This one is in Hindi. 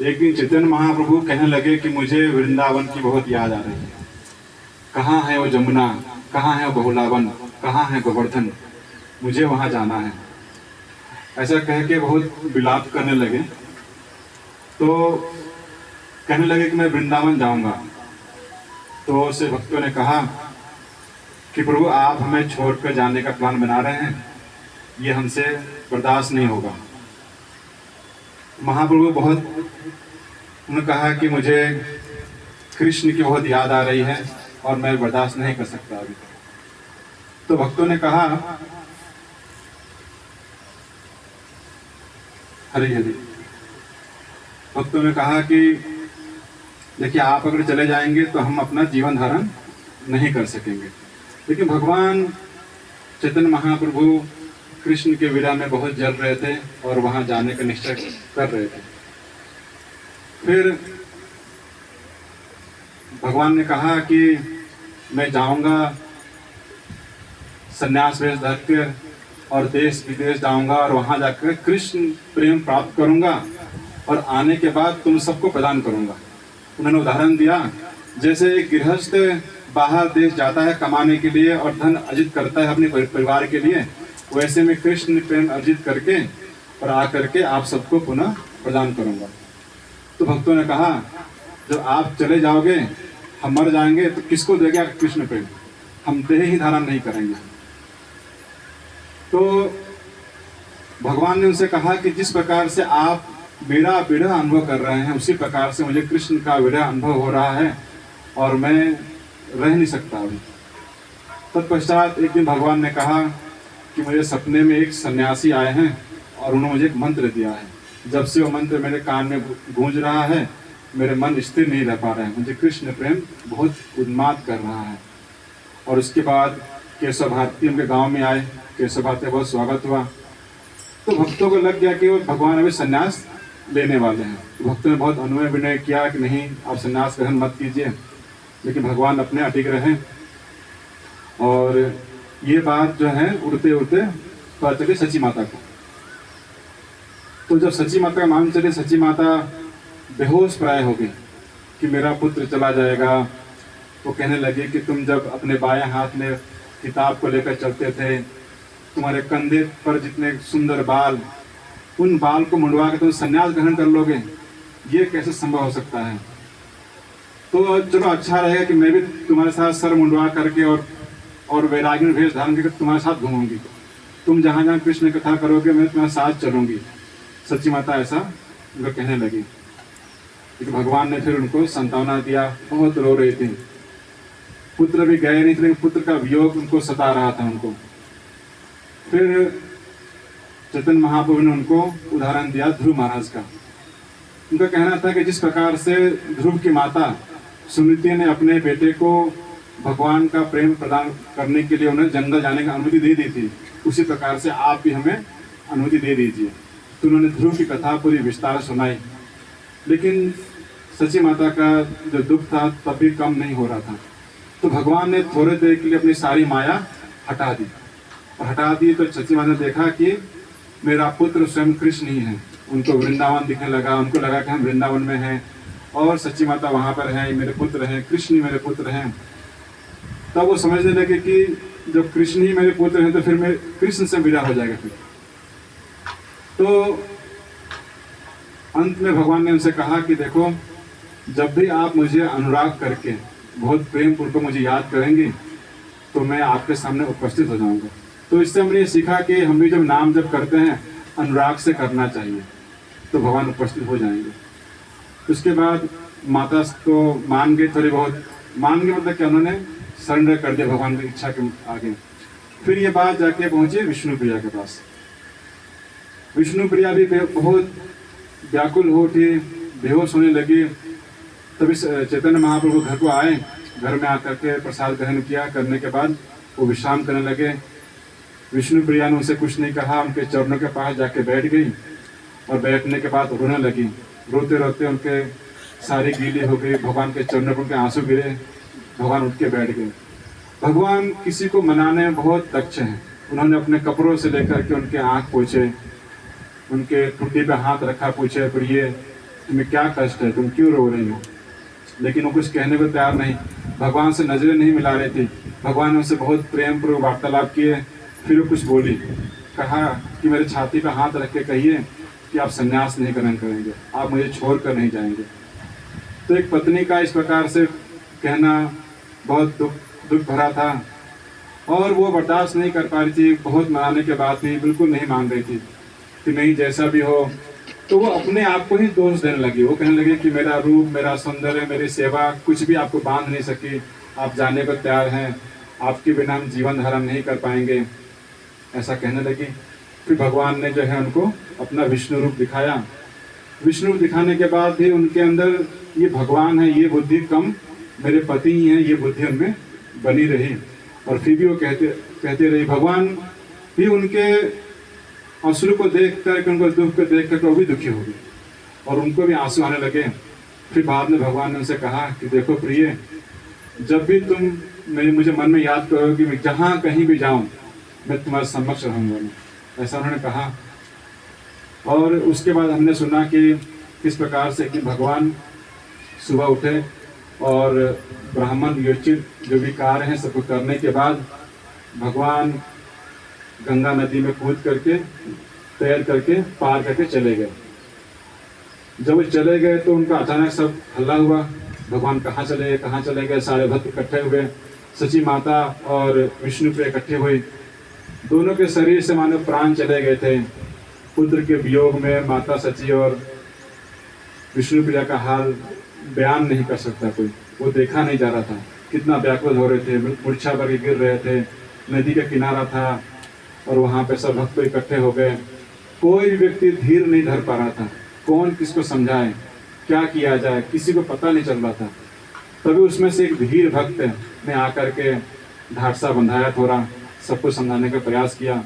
एक दिन चैतन्य महाप्रभु कहने लगे कि मुझे वृंदावन की बहुत याद आ रही है। कहाँ है वो जमुना, कहाँ है वो बहुलावन, कहाँ है गोवर्धन, मुझे वहाँ जाना है। ऐसा कह के बहुत विलाप करने लगे। तो कहने लगे कि मैं वृंदावन जाऊंगा। तो उसे भक्तों ने कहा कि प्रभु आप हमें छोड़कर जाने का प्लान बना रहे हैं, ये हमसे बर्दाश्त नहीं होगा। महाप्रभु बहुत उन्होंने कहा कि मुझे कृष्ण की बहुत याद आ रही है और मैं बर्दाश्त नहीं कर सकता अभी। तो भक्तों ने कहा हरि हरि, भक्तों ने कहा कि देखिए आप अगर चले जाएंगे तो हम अपना जीवन धारण नहीं कर सकेंगे। लेकिन भगवान चैतन्य महाप्रभु कृष्ण के विरह में बहुत जल रहे थे और वहां जाने का निश्चय कर रहे थे। फिर भगवान ने कहा कि मैं जाऊंगा सन्यास वेश धर कर और देश विदेश जाऊंगा और वहां जाकर कृष्ण प्रेम प्राप्त करूंगा और आने के बाद तुम सबको प्रदान करूंगा। उन्होंने उदाहरण दिया, जैसे एक गृहस्थ बाहर देश जाता है कमाने के लिए और धन अर्जित करता है अपने परिवार के लिए, वैसे मैं कृष्ण प्रेम अर्जित करके और आकर के आप सबको पुनः प्रदान करूंगा। तो भक्तों ने कहा जब आप चले जाओगे हम मर जाएंगे तो किसको देगा कृष्ण प्रेम, हम देह ही धारण नहीं करेंगे। तो भगवान ने उनसे कहा कि जिस प्रकार से आप मेरा विरह अनुभव कर रहे हैं उसी प्रकार से मुझे कृष्ण का विरह अनुभव हो रहा है और मैं रह नहीं सकता अभी। तत्पश्चात एक दिन भगवान ने कहा कि मुझे सपने में एक सन्यासी आए हैं और उन्होंने मुझे एक मंत्र दिया है। जब से वो मंत्र मेरे कान में गूंज रहा है मेरे मन स्थिर नहीं रह पा रहे हैं, मुझे कृष्ण प्रेम बहुत उन्माद कर रहा है। और उसके बाद केशव भारती उनके गांव में आए, केशव भारती का बहुत स्वागत हुआ। तो भक्तों को लग गया कि वो भगवान अभी संन्यास लेने वाले हैं। तो भक्तों ने बहुत अनुनय विनय किया कि नहीं आप संन्यास ग्रहण मत कीजिए, लेकिन भगवान अपने अटिक रहे। और ये बात जो है उड़ते उड़ते पता चली सची माता को। तो जब सची माता का मालूम चले, सची माता बेहोश प्राय हो गई कि मेरा पुत्र चला जाएगा। वो कहने लगे कि तुम जब अपने बाएं हाथ में किताब को लेकर चलते थे, तुम्हारे कंधे पर जितने सुंदर बाल, उन बाल को मुंडवा के तुम संन्यास ग्रहण कर लोगे, ये कैसे संभव हो सकता है। तो चलो अच्छा रहेगा कि मैं भी तुम्हारे साथ सर मुंडवा करके और वैरागी में भेष धारण करके तुम्हारे साथ घूमूंगी, तुम जहाँ जहाँ कृष्ण कथा करोगे मैं तुम्हारे साथ चलूंगी। सच्ची माता ऐसा उनको कहने लगी। लेकिन भगवान ने फिर उनको सांत्वना दिया, बहुत रो रही थी। पुत्र भी गए नहीं थे लेकिन पुत्र का वियोग उनको सता रहा था उनको। फिर चैतन्य महाप्रभु ने उनको उदाहरण दिया ध्रुव महाराज का। उनका कहना था कि जिस प्रकार से ध्रुव की माता सुनीति ने अपने बेटे को भगवान का प्रेम प्रदान करने के लिए उन्हें जंगल जाने की अनुमति दे दी थी, उसी प्रकार से आप भी हमें अनुमति दे दीजिए। तो उन्होंने ध्रुव की कथा पूरी विस्तार सुनाई। लेकिन सची माता का जो दुख था तब भी कम नहीं हो रहा था। तो भगवान ने थोड़े देर के लिए अपनी सारी माया हटा दी और हटा दी तो सची माता ने देखा कि मेरा पुत्र स्वयं कृष्ण ही है। उनको वृंदावन दिखने लगा, उनको लगा कि हम वृंदावन में हैं और सच्ची माता वहाँ पर हैं, मेरे पुत्र हैं, कृष्ण ही मेरे पुत्र हैं। तब वो समझने लगे कि जब कृष्ण ही मेरे पुत्र हैं तो फिर मैं कृष्ण से विदा हो जाएगा। फिर तो अंत में भगवान ने उनसे कहा कि देखो जब भी आप मुझे अनुराग करके बहुत प्रेम पूर्वक मुझे याद करेंगे तो मैं आपके सामने उपस्थित हो जाऊंगा। तो इससे हमने ये सीखा कि हम भी जब नाम जब करते हैं अनुराग से करना चाहिए तो भगवान उपस्थित हो जाएंगे। उसके बाद माता तो मान गए, थोड़ी बहुत मान गए, मतलब कि उन्होंने सरेंडर कर दिया भगवान की इच्छा के आगे। फिर ये बात जाके पहुंचे विष्णु प्रिया के पास। विष्णु प्रिया भी बहुत व्याकुल हो उठी, बेहोश होने लगी। तभी चैतन्य महाप्रभु घर को आए, घर में आकर के प्रसाद ग्रहण किया। करने के बाद वो विश्राम करने लगे। विष्णु प्रिया ने उनसे कुछ नहीं कहा, उनके चरणों के पास जाके बैठ गई और बैठने के बाद रोने लगी। रोते रोते उनके सारी गीली हो गई, भगवान के चरणों पर उनके आंसू गिरे। भगवान उठ के बैठ गए। भगवान किसी को मनाने में बहुत दक्ष हैं। उन्होंने अपने कपड़ों से लेकर के उनके आँख पोंछे, उनके ठुड्डी पे हाथ रखा, पूछे प्रिय तुम्हें क्या कष्ट है, तुम क्यों रो रही हो? लेकिन वो कुछ कहने को तैयार नहीं, भगवान से नजरें नहीं मिला रही थी। भगवान ने उनसे बहुत प्रेम पूर्वक वार्तालाप किए। फिर वो कुछ बोली, कहा कि मेरे छाती पर हाथ रख के कहिए कि आप संन्यास नहीं ग्रहण करेंगे, आप मुझे छोड़ कर नहीं जाएंगे। तो एक पत्नी का इस प्रकार से कहना बहुत दुख भरा था, और वो बर्दाश्त नहीं कर पा रही थी। बहुत मनाने के बाद भी बिल्कुल नहीं मान रही थी कि नहीं, जैसा भी हो। तो वो अपने आप को ही दोष देने लगी। वो कहने लगी कि मेरा रूप, मेरा सौंदर्य, मेरी सेवा कुछ भी आपको बांध नहीं सकी, आप जाने को तैयार हैं, आपके बिना हम जीवन धारण नहीं कर पाएंगे, ऐसा कहने लगी। फिर भगवान ने जो है उनको अपना विष्णु रूप दिखाया। विष्णु रूप दिखाने के बाद भी उनके अंदर ये भगवान है, ये बुद्धि कम, मेरे पति ही हैं, ये बुद्धि उनमें बनी रही। और फिर भी वो कहते रही। भगवान भी उनके आंसू को देख कर, उनको दुख को देख कर वो भी दुखी हो गए और उनको भी आंसू आने लगे। फिर बाद में भगवान ने उनसे कहा कि देखो प्रिय, जब भी तुम मुझे मन में याद करोगे, मैं जहाँ कहीं भी जाऊँ मैं तुम्हारे समक्ष रहूँगा, ऐसा उन्होंने कहा। और उसके बाद हमने सुना कि किस प्रकार से कि भगवान सुबह उठे और ब्राह्मण योचित जो भी कार्य हैं सबको करने के बाद भगवान गंगा नदी में कूद करके तैर करके पार करके चले गए। जब वो चले गए तो उनका अचानक सब हल्ला हुआ, भगवान कहाँ चले गए। सारे भक्त इकट्ठे हुए, सची माता और विष्णु पे इकट्ठे हुए। दोनों के शरीर से मानो प्राण चले गए थे। पुत्र के वियोग में माता सची और विष्णु प्रिया का हाल बयान नहीं कर सकता कोई। वो देखा नहीं जा रहा था, कितना व्याकुल हो रहे थे, मूर्छा पर गिर रहे थे। नदी का किनारा था और वहाँ पे सब भक्त इकट्ठे हो गए। कोई व्यक्ति धीर नहीं धर पा रहा था, कौन किसको समझाए, क्या किया जाए, किसी को पता नहीं चल रहा था। तभी उसमें से एक धीर भक्त ने आकर के ढाढ़सा बंधाया, थोड़ा सबको समझाने का प्रयास किया।